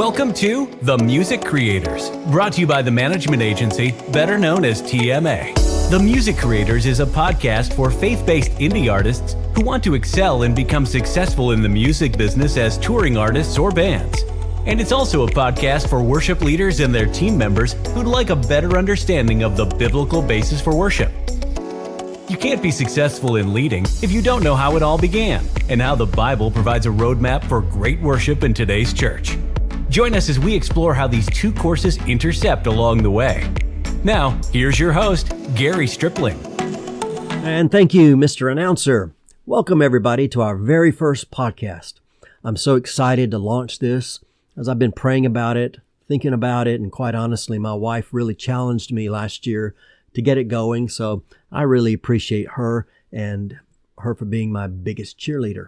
Welcome to The Music Creators, brought to you by the management agency better known as TMA. The Music Creators is a podcast for faith-based indie artists who want to excel and become successful in the music business as touring artists or bands. And it's also a podcast for worship leaders and their team members who'd like a better understanding of the biblical basis for worship. You can't be successful in leading if you don't know how it all began and how the Bible provides a roadmap for great worship in today's church. Join us as we explore how these two courses intercept along the way. Now, here's your host, Gary Stripling. And thank you, Mr. Announcer. Welcome, everybody, to our very first podcast. I'm so excited to launch this as I've been praying about it, thinking about it, and quite honestly, my wife really challenged me last year to get it going, so I really appreciate her and her for being my biggest cheerleader.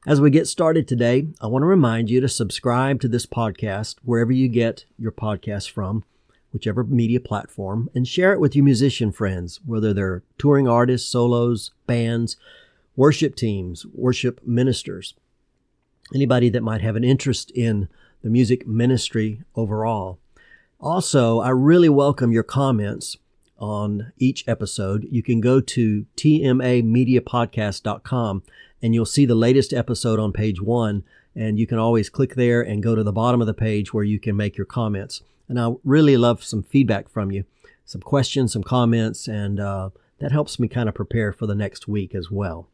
As we get started today, I want to remind you to subscribe to this podcast wherever you get your podcast from, whichever media platform, and share it with your musician friends, whether they're touring artists, solos, bands, worship teams, worship ministers, anybody that might have an interest in the music ministry overall. Also, I really welcome your comments on each episode. You can go to tmamediapodcast.com and you'll see the latest episode on page 1, and you can always click there and go to the bottom of the page where you can make your comments. And I really love some feedback from you, some questions, some comments, and that helps me kind of prepare for the next week as well.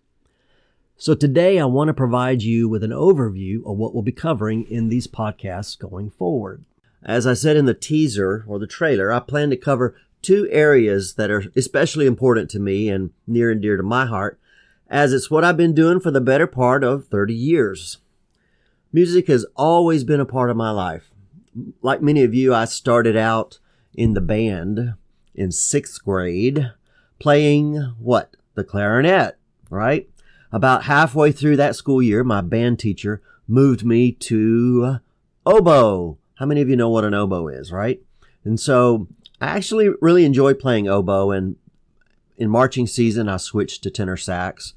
So today I want to provide you with an overview of what we'll be covering in these podcasts going forward. As I said in the teaser or the trailer, I plan to cover two areas that are especially important to me and near and dear to my heart, as it's what I've been doing for the better part of 30 years. Music has always been a part of my life. Like many of you, I started out in the band in 6th grade, playing the clarinet, right? About halfway through that school year, my band teacher moved me to oboe. How many of you know what an oboe is, right? And so I actually really enjoy playing oboe, and in marching season, I switched to tenor sax.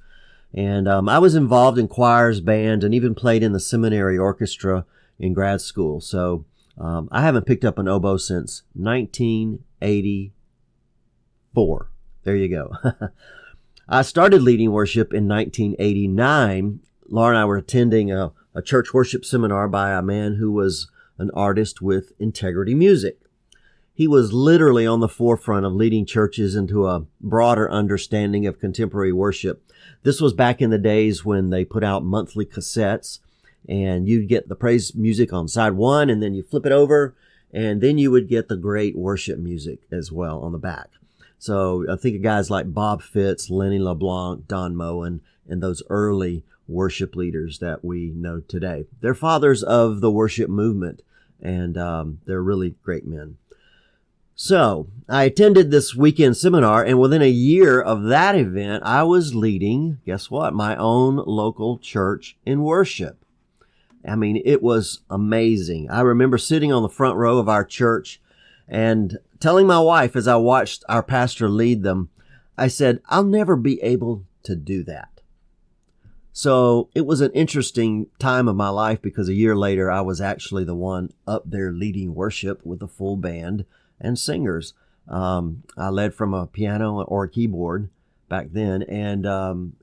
And I was involved in choirs, band, and even played in the seminary orchestra in grad school. So I haven't picked up an oboe since 1984. There you go. I started leading worship in 1989. Laura and I were attending a church worship seminar by a man who was an artist with integrity music. He was literally on the forefront of leading churches into a broader understanding of contemporary worship. This was back in the days when they put out monthly cassettes, and you'd get the praise music on side 1, and then you flip it over, and then you would get the great worship music as well on the back. So I think of guys like Bob Fitz, Lenny LeBlanc, Don Moen, and those early worship leaders that we know today. They're fathers of the worship movement, and they're really great men. So I attended this weekend seminar, and within a year of that event, I was leading, guess what, my own local church in worship. I mean, it was amazing. I remember sitting on the front row of our church and telling my wife as I watched our pastor lead them, I said, I'll never be able to do that. So it was an interesting time of my life, because a year later, I was actually the one up there leading worship with a full band and singers. I led from a piano or a keyboard back then, and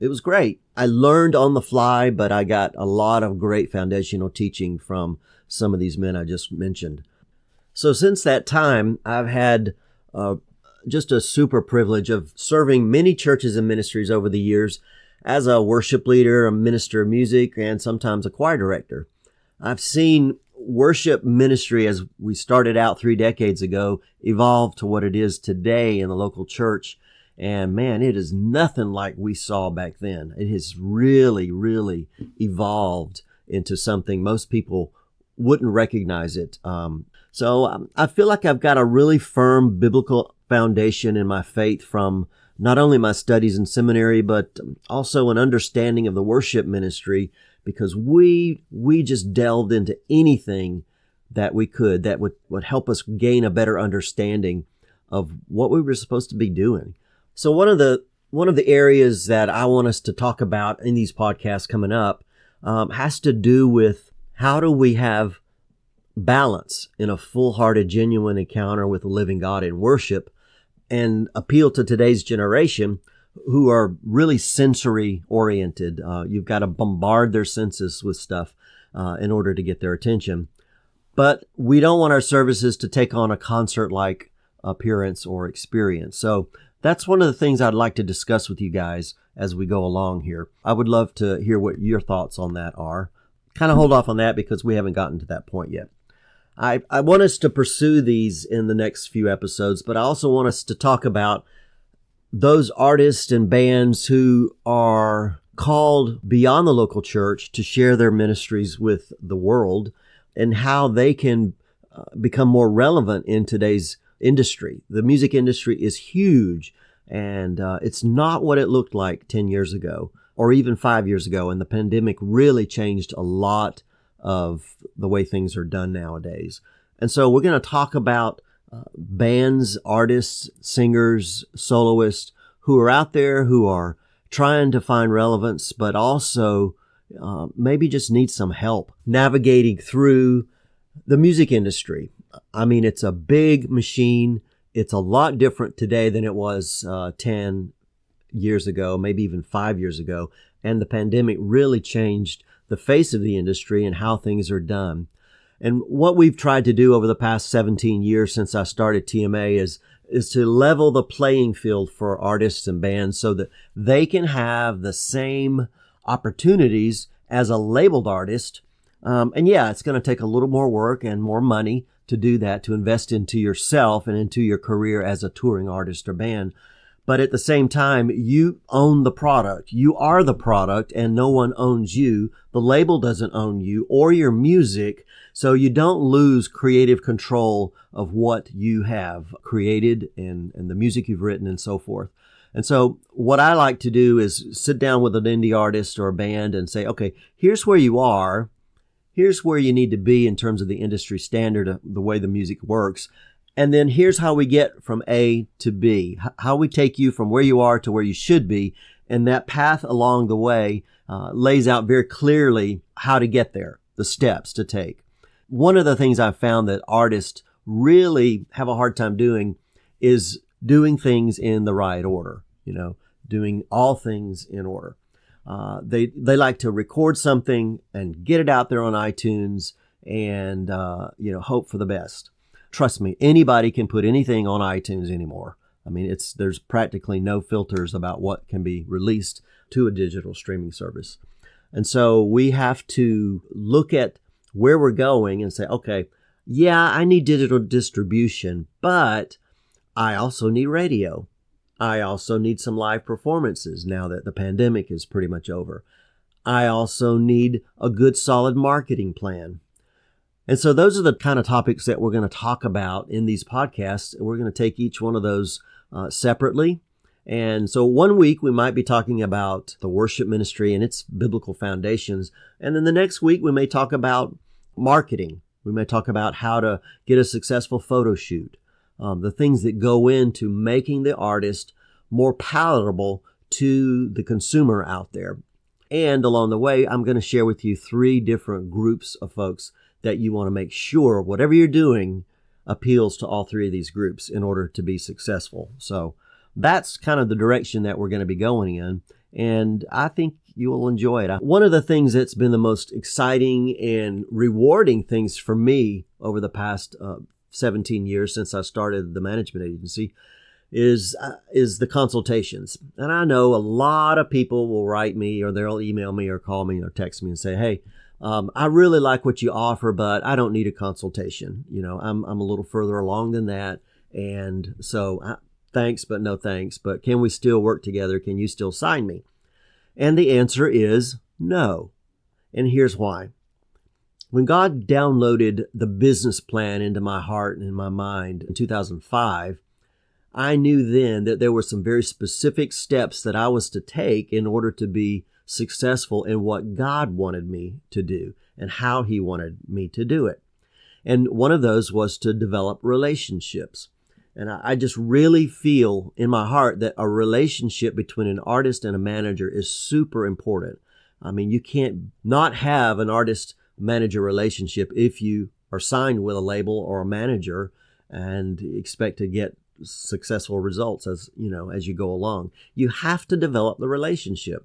it was great. I learned on the fly, but I got a lot of great foundational teaching from some of these men I just mentioned. So since that time, I've had just a super privilege of serving many churches and ministries over the years as a worship leader, a minister of music, and sometimes a choir director. I've seen worship ministry, as we started out 3 decades ago, evolve to what it is today in the local church. And man, it is nothing like we saw back then. It has really, really evolved into something most people wouldn't recognize it. So I feel like I've got a really firm biblical foundation in my faith from not only my studies in seminary, but also an understanding of the worship ministry, because we just delved into anything that we could that would help us gain a better understanding of what we were supposed to be doing. So one of the areas that I want us to talk about in these podcasts coming up has to do with how do we have balance in a full-hearted, genuine encounter with the living God in worship and appeal to today's generation who are really sensory oriented. You've got to bombard their senses with stuff in order to get their attention. But we don't want our services to take on a concert-like appearance or experience. So that's one of the things I'd like to discuss with you guys as we go along here. I would love to hear what your thoughts on that are. Kind of hold off on that because we haven't gotten to that point yet. I want us to pursue these in the next few episodes, but I also want us to talk about those artists and bands who are called beyond the local church to share their ministries with the world and how they can become more relevant in today's industry. The music industry is huge, and it's not what it looked like 10 years ago or even 5 years ago. And the pandemic really changed a lot of the way things are done nowadays. And so we're going to talk about bands, artists, singers, soloists who are out there who are trying to find relevance, but also maybe just need some help navigating through the music industry. I mean, it's a big machine. It's a lot different today than it was 10 years ago, maybe even 5 years ago. And the pandemic really changed the face of the industry and how things are done. And what we've tried to do over the past 17 years since I started TMA is to level the playing field for artists and bands so that they can have the same opportunities as a labeled artist. And yeah, it's going to take a little more work and more money to do that, to invest into yourself and into your career as a touring artist or band. But at the same time, you own the product. You are the product and no one owns you. The label doesn't own you or your music. So you don't lose creative control of what you have created and the music you've written and so forth. And so what I like to do is sit down with an indie artist or a band and say, okay, here's where you are. Here's where you need to be in terms of the industry standard of the way the music works. And then here's how we get from A to B, how we take you from where you are to where you should be. And that path along the way lays out very clearly how to get there, the steps to take. One of the things I've found that artists really have a hard time doing is doing things in the right order, doing all things in order. They like to record something and get it out there on iTunes and, hope for the best. Trust me, anybody can put anything on iTunes anymore. I mean, there's practically no filters about what can be released to a digital streaming service. And so we have to look at where we're going and say, okay, yeah, I need digital distribution, but I also need radio. I also need some live performances now that the pandemic is pretty much over. I also need a good, solid marketing plan. And so those are the kind of topics that we're going to talk about in these podcasts. We're going to take each one of those separately. And so one week we might be talking about the worship ministry and its biblical foundations. And then the next week we may talk about marketing. We may talk about how to get a successful photo shoot, the things that go into making the artist more palatable to the consumer out there. And along the way, I'm going to share with you 3 different groups of folks that you want to make sure whatever you're doing appeals to all 3 of these groups in order to be successful. So that's kind of the direction that we're going to be going in. And I think you will enjoy it. One of the things that's been the most exciting and rewarding things for me over the past 17 years since I started the management agency is the consultations. And I know a lot of people will write me or they'll email me or call me or text me and say, hey, I really like what you offer, but I don't need a consultation. I'm a little further along than that. And so thanks, but no thanks. But can we still work together? Can you still sign me? And the answer is no. And here's why. When God downloaded the business plan into my heart and in my mind in 2005, I knew then that there were some very specific steps that I was to take in order to be successful in what God wanted me to do and how He wanted me to do it. And one of those was to develop relationships. And I just really feel in my heart that a relationship between an artist and a manager is super important. I mean, you can't not have an artist-manager relationship if you or signed with a label or a manager and expect to get successful results as you go along. You have to develop the relationship.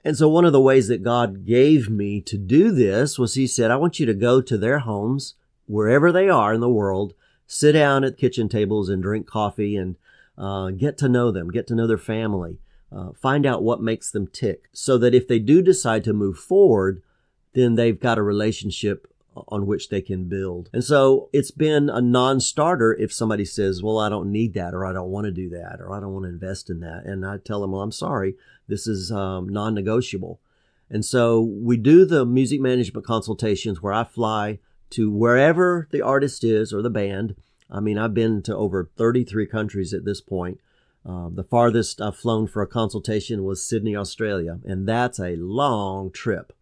And so one of the ways that God gave me to do this was He said, I want you to go to their homes, wherever they are in the world, sit down at kitchen tables and drink coffee and get to know them, get to know their family, find out what makes them tick, so that if they do decide to move forward, then they've got a relationship on which they can build. And so it's been a non-starter if somebody says, well, I don't need that, or I don't want to do that, or I don't want to invest in that. And I tell them, well, I'm sorry, this is non-negotiable. And so we do the music management consultations where I fly to wherever the artist is or the band. I mean, I've been to over 33 countries at this point. The farthest I've flown for a consultation was Sydney, Australia, and that's a long trip.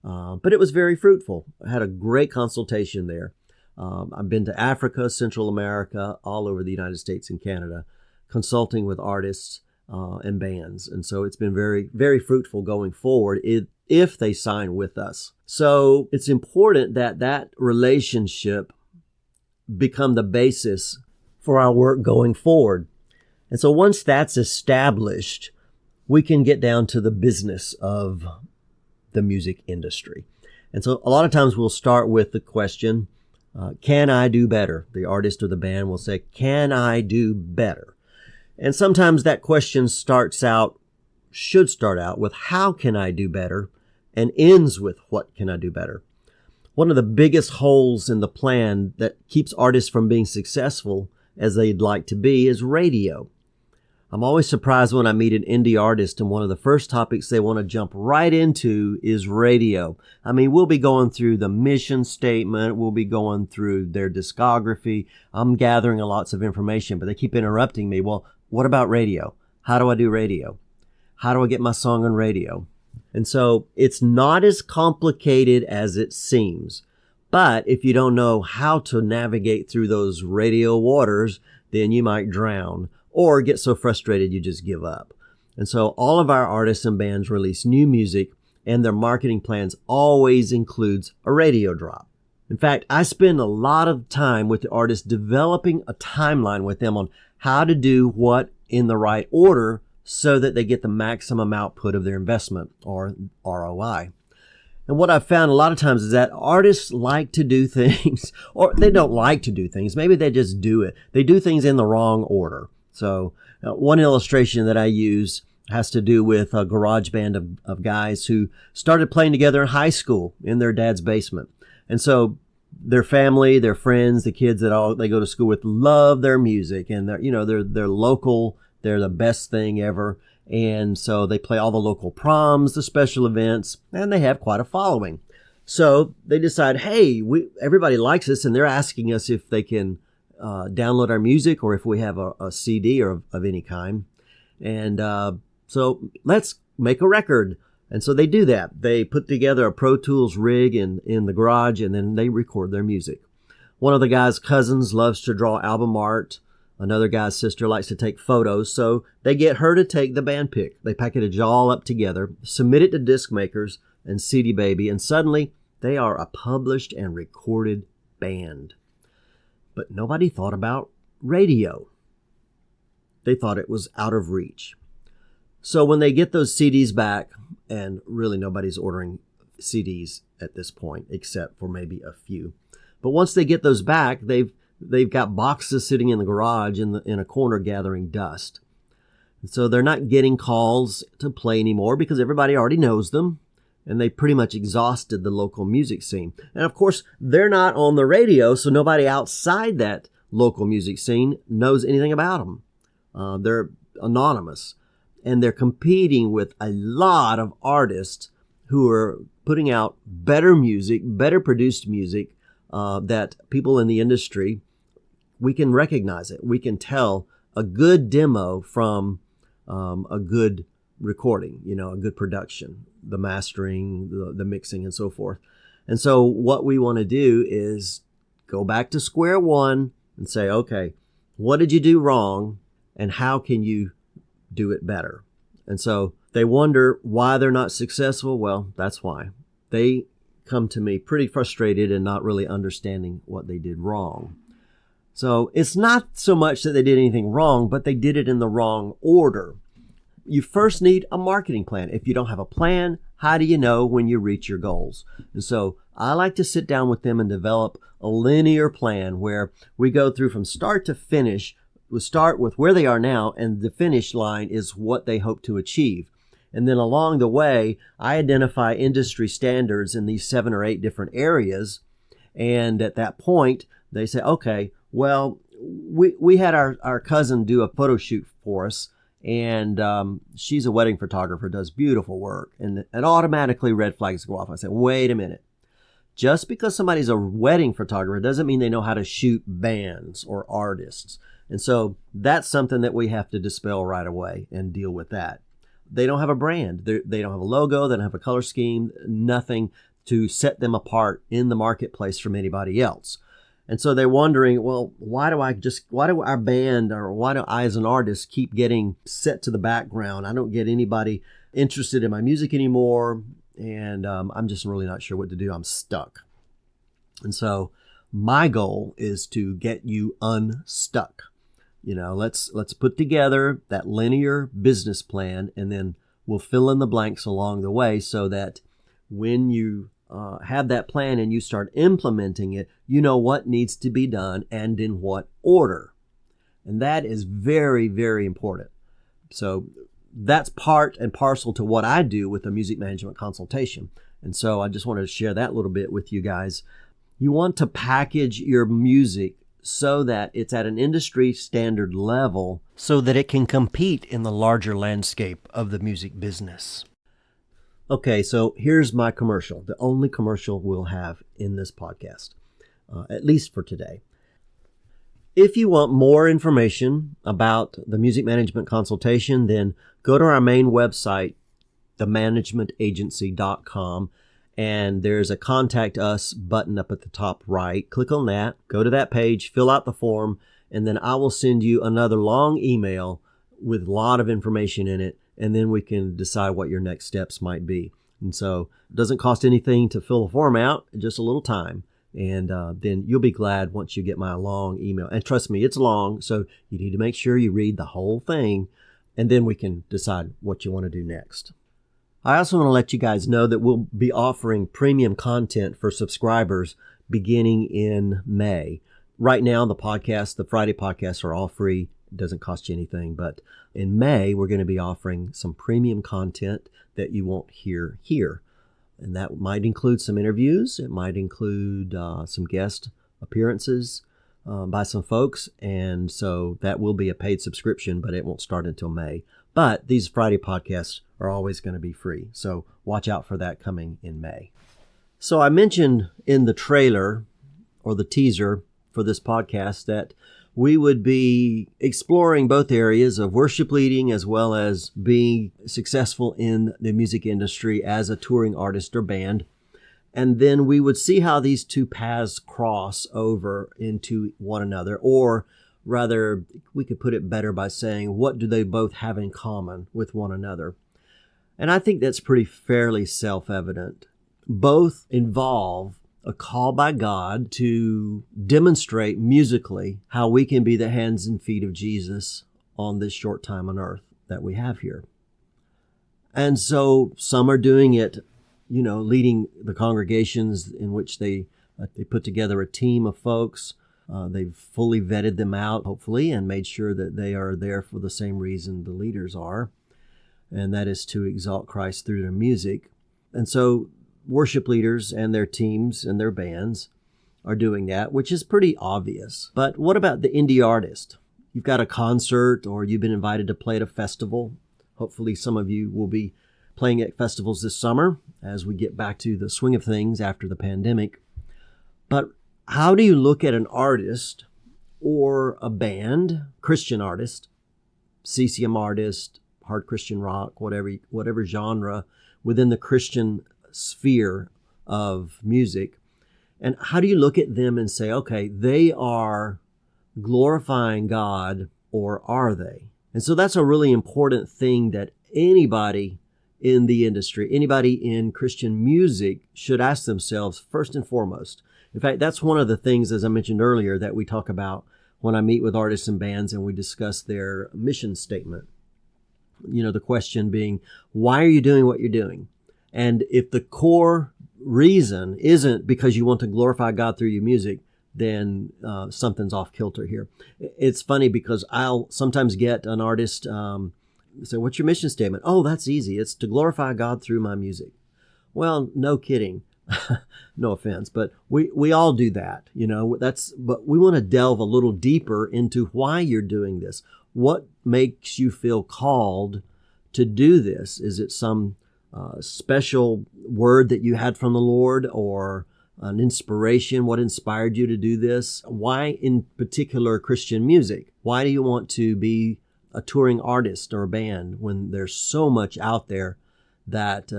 But it was very fruitful. I had a great consultation there. I've been to Africa, Central America, all over the United States and Canada, consulting with artists and bands. And so it's been very, very fruitful going forward if they sign with us. So it's important that that relationship become the basis for our work going forward. And so once that's established, we can get down to the business of the music industry. And so a lot of times we'll start with the question, can I do better? The artist or the band will say, can I do better? And sometimes that question should start out with how can I do better, and ends with what can I do better? One of the biggest holes in the plan that keeps artists from being successful as they'd like to be is radio. I'm always surprised when I meet an indie artist and one of the first topics they want to jump right into is radio. I mean, we'll be going through the mission statement. We'll be going through their discography. I'm gathering lots of information, but they keep interrupting me. Well, what about radio? How do I do radio? How do I get my song on radio? And so it's not as complicated as it seems. But if you don't know how to navigate through those radio waters, then you might drown or get so frustrated you just give up. And so all of our artists and bands release new music, and their marketing plans always includes a radio drop. In fact, I spend a lot of time with the artists developing a timeline with them on how to do what in the right order so that they get the maximum output of their investment, or ROI. And what I've found a lot of times is that artists like to do things, or they don't like to do things. Maybe they just do it. They do things in the wrong order. So one illustration that I use has to do with a garage band of guys who started playing together in high school in their dad's basement. And so their family, their friends, the kids that they go to school with love their music, and they're local. They're the best thing ever. And so they play all the local proms, the special events, and they have quite a following. So they decide, hey, everybody likes us, and they're asking us if they can download our music or if we have a CD or of any kind. And so let's make a record. And so they do that. They put together a Pro Tools rig in the garage, and then they record their music. One of the guy's cousins loves to draw album art. Another guy's sister likes to take photos, so they get her to take the band pick. They package it all up together, submit it to disc makers and CD Baby, and suddenly they are a published and recorded band. But nobody thought about radio. They thought it was out of reach. So when they get those CDs back, and really nobody's ordering CDs at this point, except for maybe a few. But once they get those back, they've got boxes sitting in the garage in a corner gathering dust. And so they're not getting calls to play anymore because everybody already knows them, and they pretty much exhausted the local music scene. And of course, they're not on the radio, so nobody outside that local music scene knows anything about them. They're anonymous, and they're competing with a lot of artists who are putting out better music, better produced music, that people in the industry, we can recognize it. We can tell a good demo from a good recording, a good production, the mastering, the mixing, and so forth. And so what we want to do is go back to square one and say, okay, what did you do wrong, and how can you do it better? And so they wonder why they're not successful. Well, that's why. They come to me pretty frustrated and not really understanding what they did wrong. So it's not so much that they did anything wrong, but they did it in the wrong order. You first need a marketing plan. If you don't have a plan, how do you know when you reach your goals? And so I like to sit down with them and develop a linear plan where we go through from start to finish. We start with where they are now, and the finish line is what they hope to achieve. And then along the way, I identify industry standards in these 7 or 8 different areas. And at that point, they say, okay, well, we had our cousin do a photo shoot for us. And she's a wedding photographer, does beautiful work. And automatically red flags go off. I said, wait a minute. Just because somebody's a wedding photographer doesn't mean they know how to shoot bands or artists. And so that's something that we have to dispel right away and deal with that. They don't have a brand. They don't have a logo. They don't have a color scheme, nothing to set them apart in the marketplace from anybody else. And so they're wondering, well, why do our band, or why do I as an artist keep getting set to the background? I don't get anybody interested in my music anymore. And I'm just really not sure what to do. I'm stuck. And so my goal is to get you unstuck. Let's put together that linear business plan, and then we'll fill in the blanks along the way so that when you have that plan and you start implementing it, you know what needs to be done and in what order. And that is very, very important. So that's part and parcel to what I do with a music management consultation. And so I just wanted to share that little bit with you guys. You want to package your music so that it's at an industry standard level so that it can compete in the larger landscape of the music business. Okay, so here's my commercial, the only commercial we'll have in this podcast, at least for today. If you want more information about the music management consultation, then go to our main website, themanagementagency.com, and there's a Contact Us button up at the top right. Click on that, go to that page, fill out the form, and then I will send you another long email with a lot of information in it, and then we can decide what your next steps might be. And so it doesn't cost anything to fill the form out, just a little time. And then you'll be glad once you get my long email. And trust me, it's long, so you need to make sure you read the whole thing, and then we can decide what you want to do next. I also want to let you guys know that we'll be offering premium content for subscribers beginning in May. Right now, the Friday podcasts are all free. It doesn't cost you anything. But in May, we're going to be offering some premium content that you won't hear here. And that might include some interviews. It might include some guest appearances by some folks. And so that will be a paid subscription, but it won't start until May. But these Friday podcasts are always going to be free. So watch out for that coming in May. So I mentioned in the trailer or the teaser for this podcast that we would be exploring both areas of worship leading as well as being successful in the music industry as a touring artist or band. And then we would see how these two paths cross over into one another, or rather, we could put it better by saying, what do they both have in common with one another? And I think that's pretty fairly self-evident. Both involve a call by God to demonstrate musically how we can be the hands and feet of Jesus on this short time on earth that we have here. And so some are doing it, leading the congregations in which they put together a team of folks. They've fully vetted them out, hopefully, and made sure that they are there for the same reason the leaders are, and that is to exalt Christ through their music. And so worship leaders and their teams and their bands are doing that, which is pretty obvious. But what about the indie artist? You've got a concert or you've been invited to play at a festival. Hopefully some of you will be playing at festivals this summer as we get back to the swing of things after the pandemic. But how do you look at an artist or a band, Christian artist, CCM artist, hard Christian rock, whatever genre within the Christian sphere of music, and how do you look at them and say, okay, they are glorifying God, or are they? And so that's a really important thing that anybody in the industry, anybody in Christian music should ask themselves first and foremost. In fact, that's one of the things, as I mentioned earlier, that we talk about when I meet with artists and bands and we discuss their mission statement. The question being, why are you doing what you're doing? And if the core reason isn't because you want to glorify God through your music, then something's off kilter here. It's funny because I'll sometimes get an artist say, what's your mission statement? Oh, that's easy. It's to glorify God through my music. Well, no kidding. No offense, but we all do that. But we want to delve a little deeper into why you're doing this. What makes you feel called to do this? Is it some special word that you had from the Lord, or an inspiration? What inspired you to do this? Why in particular Christian music? Why do you want to be a touring artist or a band when there's so much out there that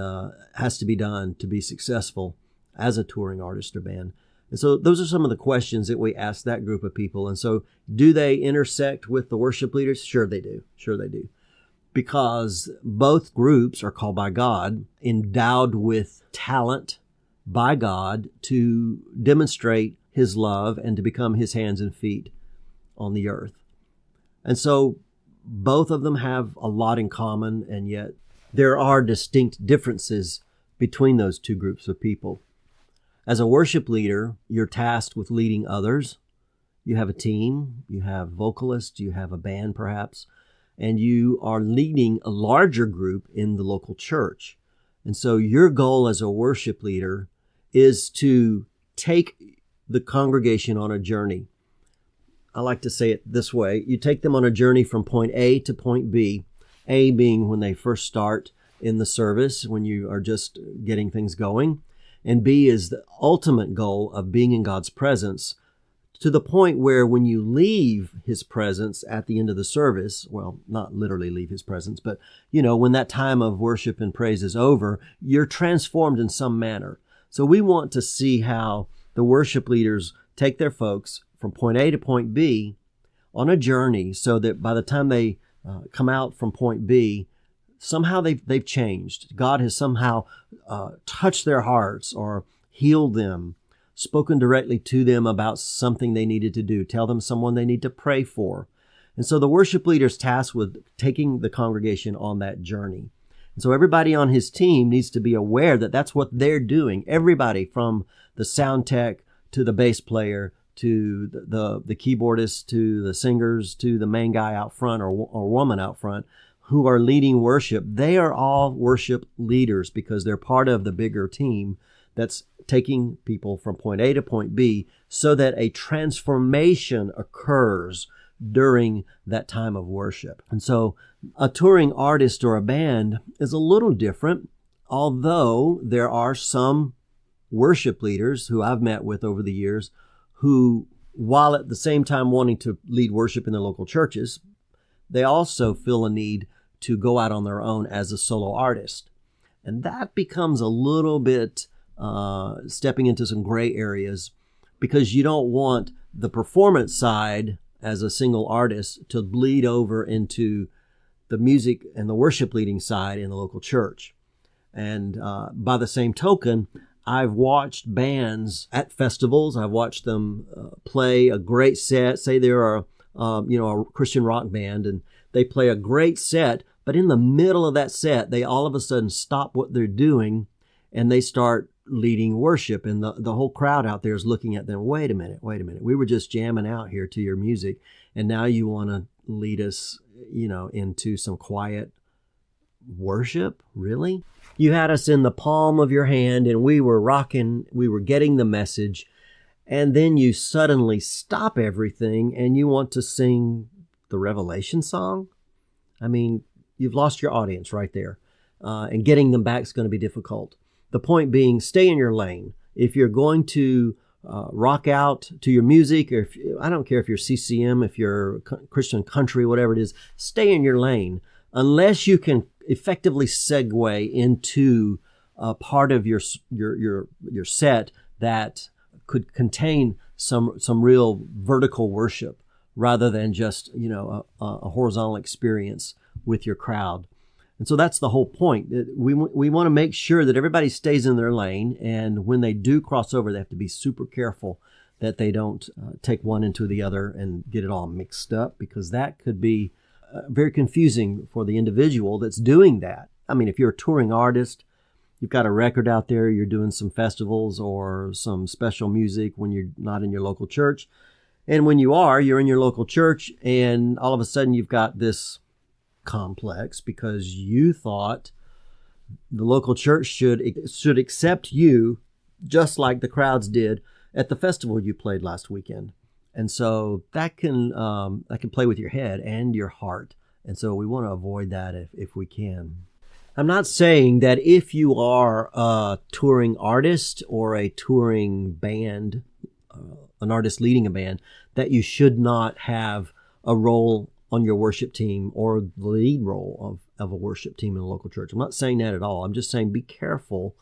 has to be done to be successful as a touring artist or band? And so those are some of the questions that we ask that group of people. And so do they intersect with the worship leaders? Sure they do. Sure they do. Because both groups are called by God, endowed with talent by God to demonstrate His love and to become His hands and feet on the earth. And so both of them have a lot in common, and yet there are distinct differences between those two groups of people. As a worship leader, you're tasked with leading others. You have a team, you have vocalists, you have a band perhaps, and you are leading a larger group in the local church. And so your goal as a worship leader is to take the congregation on a journey. I like to say it this way. You take them on a journey from point A to point B, A being when they first start in the service, when you are just getting things going, and B is the ultimate goal of being in God's presence to the point where when you leave His presence at the end of the service, well, not literally leave His presence, but, when that time of worship and praise is over, you're transformed in some manner. So we want to see how the worship leaders take their folks from point A to point B on a journey so that by the time they come out from point B, somehow they've changed. God has somehow touched their hearts or healed them, spoken directly to them about something they needed to do, tell them someone they need to pray for. And so the worship leader's tasked with taking the congregation on that journey. And so everybody on his team needs to be aware that that's what they're doing. Everybody from the sound tech to the bass player to the keyboardist to the singers to the main guy out front or woman out front who are leading worship. They are all worship leaders because they're part of the bigger team that's taking people from point A to point B so that a transformation occurs during that time of worship. And so a touring artist or a band is a little different, although there are some worship leaders who I've met with over the years who, while at the same time wanting to lead worship in their local churches, they also feel a need to go out on their own as a solo artist. And that becomes a little bit stepping into some gray areas because you don't want the performance side as a single artist to bleed over into the music and the worship leading side in the local church. And by the same token, I've watched bands at festivals. I've watched them play a great set. Say they're a Christian rock band, and they play a great set, but in the middle of that set, they all of a sudden stop what they're doing, and they start leading worship. And the whole crowd out there is looking at them. Wait a minute. We were just jamming out here to your music, and now you want to lead us, into some quiet worship? Really? You had us in the palm of your hand and we were rocking, we were getting the message, and then you suddenly stop everything and you want to sing the Revelation song? I mean, you've lost your audience right there, and getting them back is going to be difficult. The point being, stay in your lane. If you're going to rock out to your music, or I don't care if you're CCM, if you're Christian country, whatever it is, stay in your lane. Unless you can effectively segue into a part of your set that could contain some real vertical worship rather than just a horizontal experience with your crowd. And so that's the whole point. We want to make sure that everybody stays in their lane, and when they do cross over, they have to be super careful that they don't take one into the other and get it all mixed up, because that could be very confusing for the individual that's doing that. I mean, if you're a touring artist, you've got a record out there, you're doing some festivals or some special music when you're not in your local church. And when you're in your local church, and all of a sudden you've got this complex because you thought the local church should accept you just like the crowds did at the festival you played last weekend. And so that can play with your head and your heart. And so we want to avoid that if we can. I'm not saying that if you are a touring artist or a touring band, an artist leading a band, that you should not have a role on your worship team or the lead role of a worship team in a local church. I'm not saying that at all. I'm just saying be careful,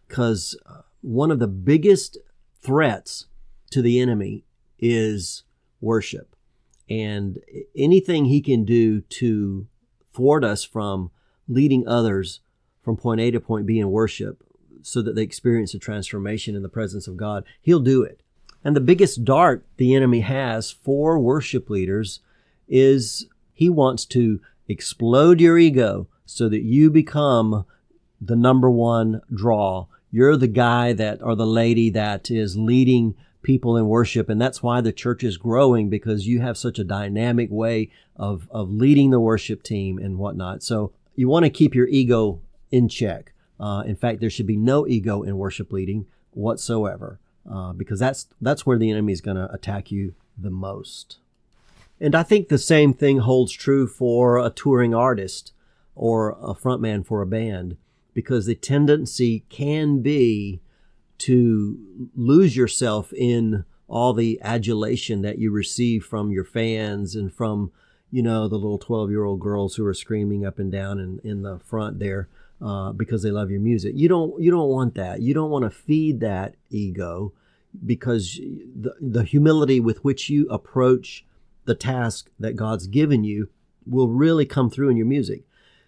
because one of the biggest threats to the enemy is worship. And anything he can do to thwart us from leading others from point A to point B in worship so that they experience a transformation in the presence of God, he'll do it. And the biggest dart the enemy has for worship leaders is he wants to explode your ego so that you become the number one draw. You're the guy or the lady that is leading people in worship. And that's why the church is growing, because you have such a dynamic way of leading the worship team and whatnot. So you want to keep your ego in check. In fact, there should be no ego in worship leading whatsoever, because that's where the enemy is going to attack you the most. And I think the same thing holds true for a touring artist or a frontman for a band, because the tendency can be to lose yourself in all the adulation that you receive from your fans and from, the little 12-year-old girls who are screaming up and down in the front there because they love your music. You don't want that. You don't want to feed that ego, because the humility with which you approach the task that God's given you will really come through in your music.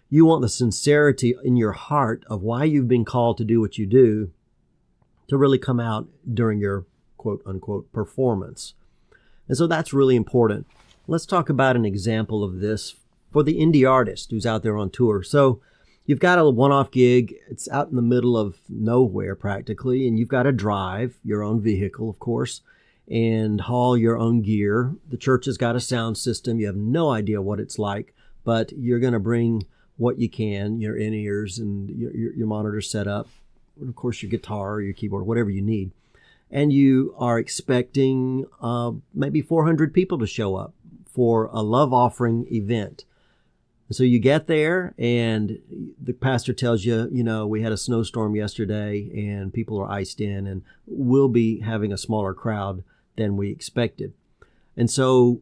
You want the sincerity in your heart of why you've been called to do what you do to really come out during your quote unquote performance. And so that's really important. Let's talk about an example of this for the indie artist who's out there on tour. So you've got a one-off gig. It's out in the middle of nowhere practically, and you've got to drive your own vehicle, of course, and haul your own gear. The church has got a sound system. You have no idea what it's like, but you're going to bring what you can, your in-ears and your monitor set up, and of course your guitar or your keyboard, whatever you need. And you are expecting maybe 400 people to show up for a love offering event. So you get there and the pastor tells you, we had a snowstorm yesterday and people are iced in, and we'll be having a smaller crowd than we expected. And so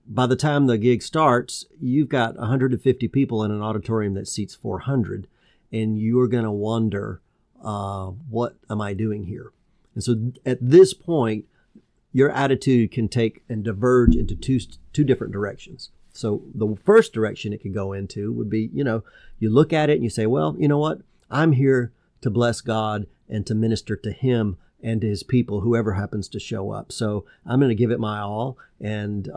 by the time the gig starts, you've got 150 people in an auditorium that seats 400, and you're going to wonder, what am I doing here? And so at this point, your attitude can take and diverge into two different directions. So the first direction it could go into would be, you look at it and you say, well, you know what? I'm here to bless God and to minister to Him and to His people, whoever happens to show up. So I'm going to give it my all and,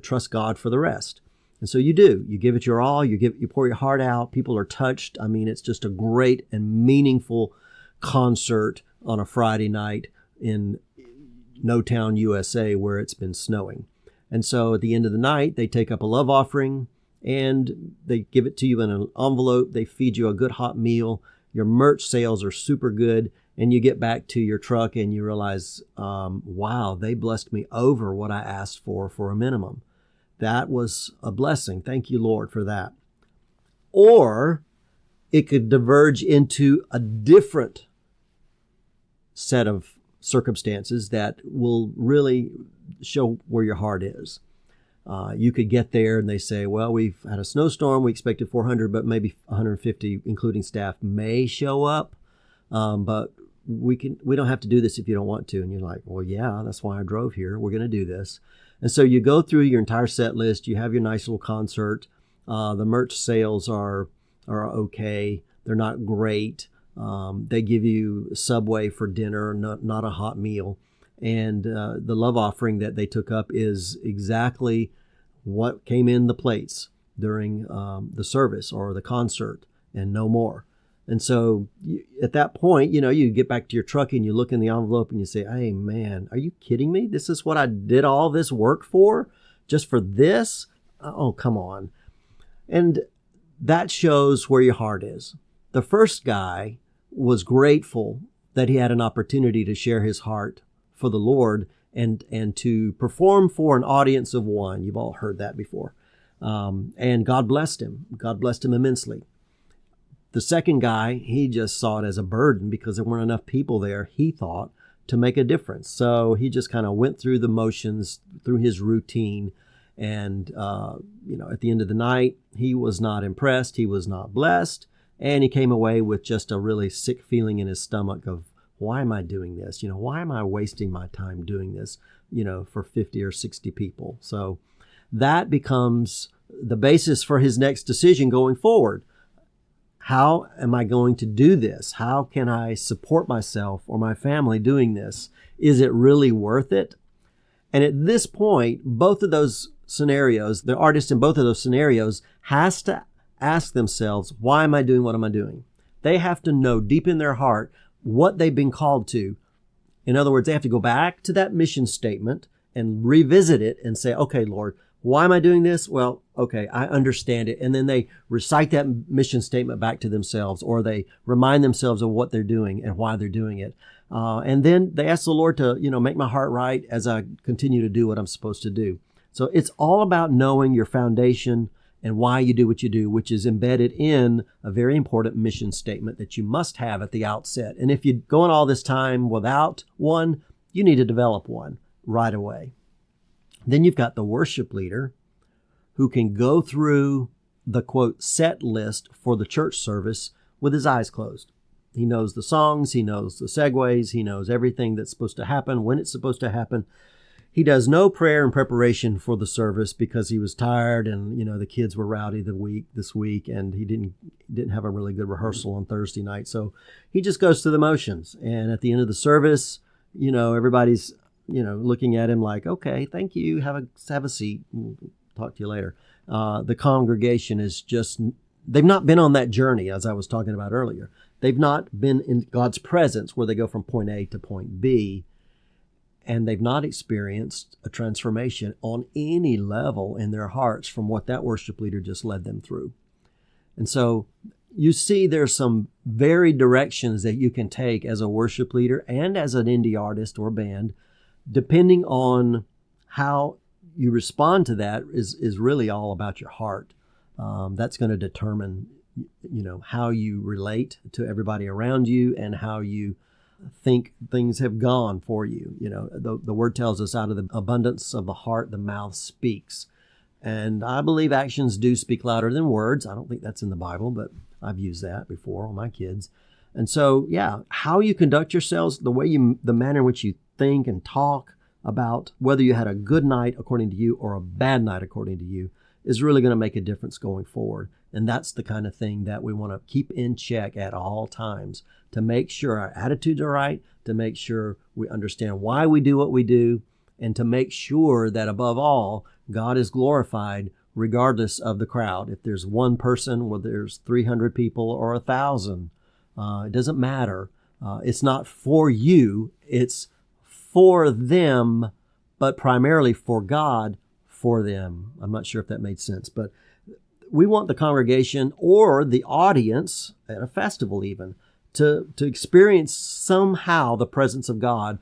trust God for the rest. And so you do. You give it your all. You pour your heart out. People are touched. I mean, it's just a great and meaningful concert on a Friday night in No Town, USA, where it's been snowing. And so at the end of the night, they take up a love offering and they give it to you in an envelope. They feed you a good hot meal. Your merch sales are super good. And you get back to your truck and you realize, wow, they blessed me over what I asked for a minimum. That was a blessing. Thank you, Lord, for that. Or it could diverge into a different set of circumstances that will really show where your heart is. You could get there and they say, well, we've had a snowstorm. We expected 400, but maybe 150, including staff, may show up. But we don't have to do this if you don't want to. And you're like, well, yeah, that's why I drove here. We're going to do this. And so you go through your entire set list. You have your nice little concert. The merch sales are are okay. They're not great. They give you Subway for dinner, not a hot meal. And the love offering that they took up is exactly what came in the plates during the service or the concert, and no more. And so at that point, you get back to your truck and you look in the envelope and you say, hey, man, are you kidding me? This is what I did all this work for? Just for this? Oh, come on. And that shows where your heart is. The first guy was grateful that he had an opportunity to share his heart for the Lord and to perform for an audience of one. You've all heard that before. And God blessed him. God blessed him immensely. The second guy, he just saw it as a burden because there weren't enough people there, he thought, to make a difference. So he just kind of went through the motions, through his routine. And, at the end of the night, he was not impressed. He was not blessed. And he came away with just a really sick feeling in his stomach of, why am I doing this? Why am I wasting my time doing this, for 50 or 60 people? So that becomes the basis for his next decision going forward. How am I going to do this? How can I support myself or my family doing this? Is it really worth it? And at this point, both of those scenarios, the artist in both of those scenarios has to ask themselves, why am I doing what am I doing? They have to know deep in their heart what they've been called to. In other words, they have to go back to that mission statement and revisit it and say, okay, Lord, why am I doing this? Well, okay, I understand it. And then they recite that mission statement back to themselves, or they remind themselves of what they're doing and why they're doing it. And then they ask the Lord to, make my heart right as I continue to do what I'm supposed to do. So it's all about knowing your foundation and why you do what you do, which is embedded in a very important mission statement that you must have at the outset. And if you go on all this time without one, you need to develop one right away. Then you've got the worship leader who can go through the, quote, set list for the church service with his eyes closed. He knows the songs, he knows the segues, he knows everything that's supposed to happen, when it's supposed to happen. He does no prayer in preparation for the service because he was tired and, the kids were rowdy this week and he didn't have a really good rehearsal on Thursday night. So he just goes through the motions. And at the end of the service, everybody's, looking at him like, okay, thank you. Have a seat. We'll talk to you later. The congregation is just, they've not been on that journey, as I was talking about earlier. They've not been in God's presence where they go from point A to point B. And they've not experienced a transformation on any level in their hearts from what that worship leader just led them through. And so you see there's some varied directions that you can take as a worship leader and as an indie artist or band, depending on how you respond to that is really all about your heart. That's going to determine, how you relate to everybody around you and how you think things have gone for you. The word tells us out of the abundance of the heart, the mouth speaks. And I believe actions do speak louder than words. I don't think that's in the Bible, but I've used that before on my kids. And so, how you conduct yourselves, the manner in which you think and talk about whether you had a good night according to you or a bad night according to you is really going to make a difference going forward. And that's the kind of thing that we want to keep in check at all times to make sure our attitudes are right, to make sure we understand why we do what we do, and to make sure that above all, God is glorified regardless of the crowd. If there's one person, whether there's 300 people or 1,000, it doesn't matter. It's not for you, it's for them, but primarily for God, for them. I'm not sure if that made sense, but we want the congregation or the audience at a festival even to experience somehow the presence of God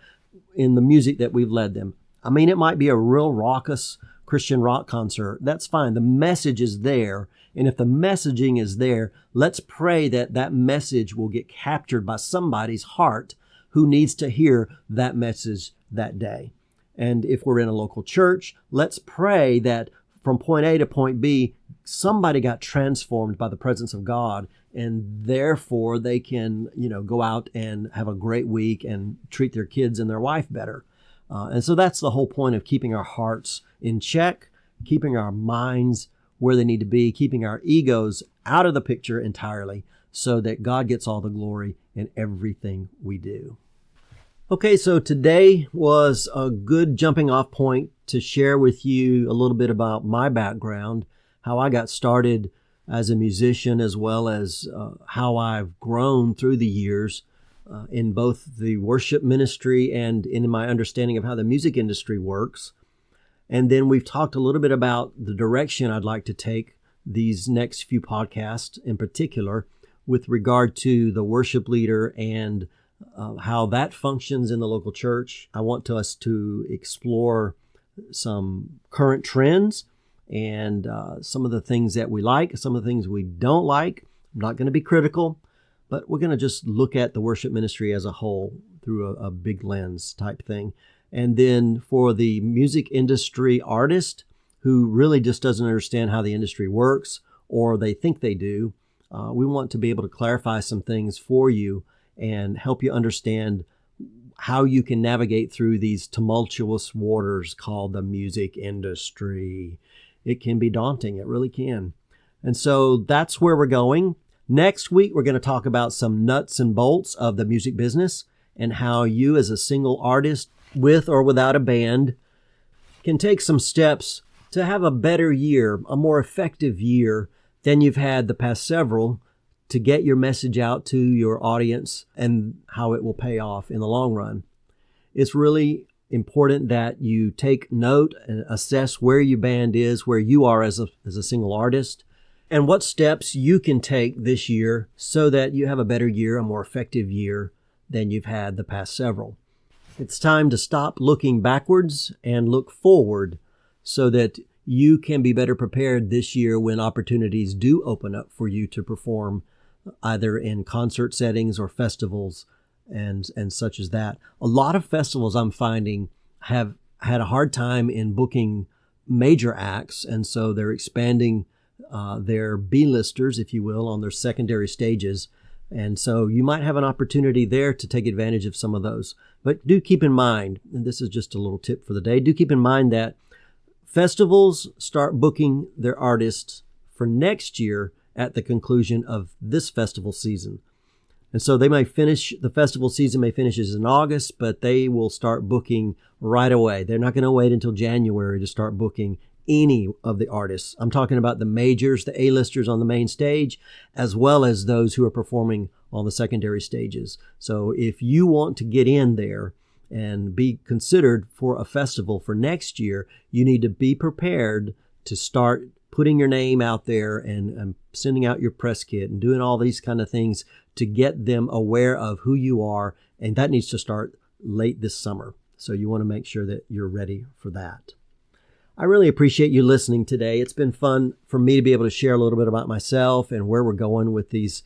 in the music that we've led them. I mean, it might be a real raucous Christian rock concert. That's fine. The message is there. And if the messaging is there, let's pray that that message will get captured by somebody's heart who needs to hear that message that day. And if we're in a local church, let's pray that from point A to point B, somebody got transformed by the presence of God, and therefore they can, go out and have a great week and treat their kids and their wife better. And so that's the whole point of keeping our hearts in check, keeping our minds where they need to be, keeping our egos out of the picture entirely so that God gets all the glory in everything we do. Okay, so today was a good jumping off point to share with you a little bit about my background, how I got started as a musician, as well as how I've grown through the years in both the worship ministry and in my understanding of how the music industry works. And then we've talked a little bit about the direction I'd like to take these next few podcasts in particular with regard to the worship leader and how that functions in the local church. I want us to explore some current trends and some of the things that we like, some of the things we don't like. I'm not going to be critical, but we're going to just look at the worship ministry as a whole through a big lens type thing. And then for the music industry artist who really just doesn't understand how the industry works, or they think they do, we want to be able to clarify some things for you and help you understand how you can navigate through these tumultuous waters called the music industry. It can be daunting. It really can. And so that's where we're going. Next week, we're going to talk about some nuts and bolts of the music business and how you as a single artist with or without a band can take some steps to have a better year, a more effective year than you've had the past several, to get your message out to your audience and how it will pay off in the long run. It's really important that you take note and assess where your band is, where you are as a single artist, and what steps you can take this year so that you have a better year, a more effective year than you've had the past several. It's time to stop looking backwards and look forward so that you can be better prepared this year when opportunities do open up for you to perform either in concert settings or festivals and such as that. A lot of festivals I'm finding have had a hard time in booking major acts, and so they're expanding their B-listers, if you will, on their secondary stages. And so you might have an opportunity there to take advantage of some of those. But do keep in mind, and this is just a little tip for the day, do keep in mind that festivals start booking their artists for next year at the conclusion of this festival season. And so they may finish, the festival season may finishes in August, but they will start booking right away. They're not going to wait until January to start booking any of the artists. I'm talking about the majors, the A-listers on the main stage, as well as those who are performing on the secondary stages. So if you want to get in there and be considered for a festival for next year, you need to be prepared to start putting your name out there and sending out your press kit and doing all these kind of things to get them aware of who you are. And that needs to start late this summer. So you want to make sure that you're ready for that. I really appreciate you listening today. It's been fun for me to be able to share a little bit about myself and where we're going with these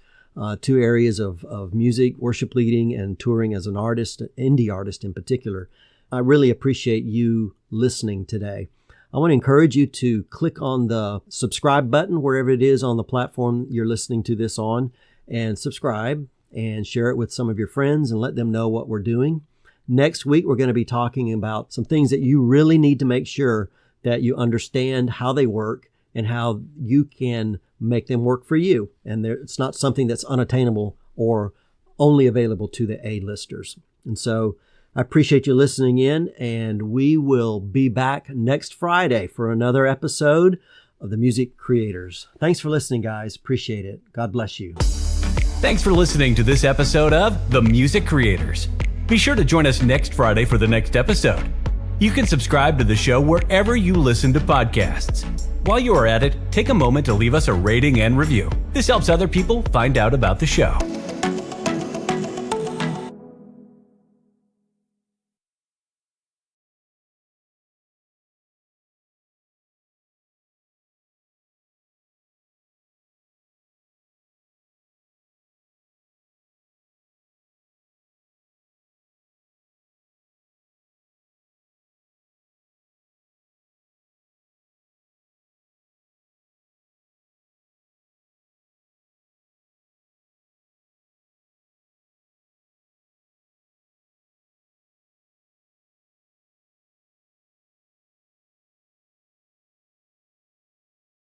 two areas of music, worship leading, and touring as an artist, an indie artist in particular. I really appreciate you listening today. I want to encourage you to click on the subscribe button wherever it is on the platform you're listening to this on, and subscribe and share it with some of your friends and let them know what we're doing. Next week, we're going to be talking about some things that you really need to make sure that you understand how they work and how you can make them work for you. And it's not something that's unattainable or only available to the A-listers. And so I appreciate you listening in, and we will be back next Friday for another episode of The Music Creators. Thanks for listening, guys. Appreciate it. God bless you. Thanks for listening to this episode of The Music Creators. Be sure to join us next Friday for the next episode. You can subscribe to the show wherever you listen to podcasts. While you are at it, take a moment to leave us a rating and review. This helps other people find out about the show.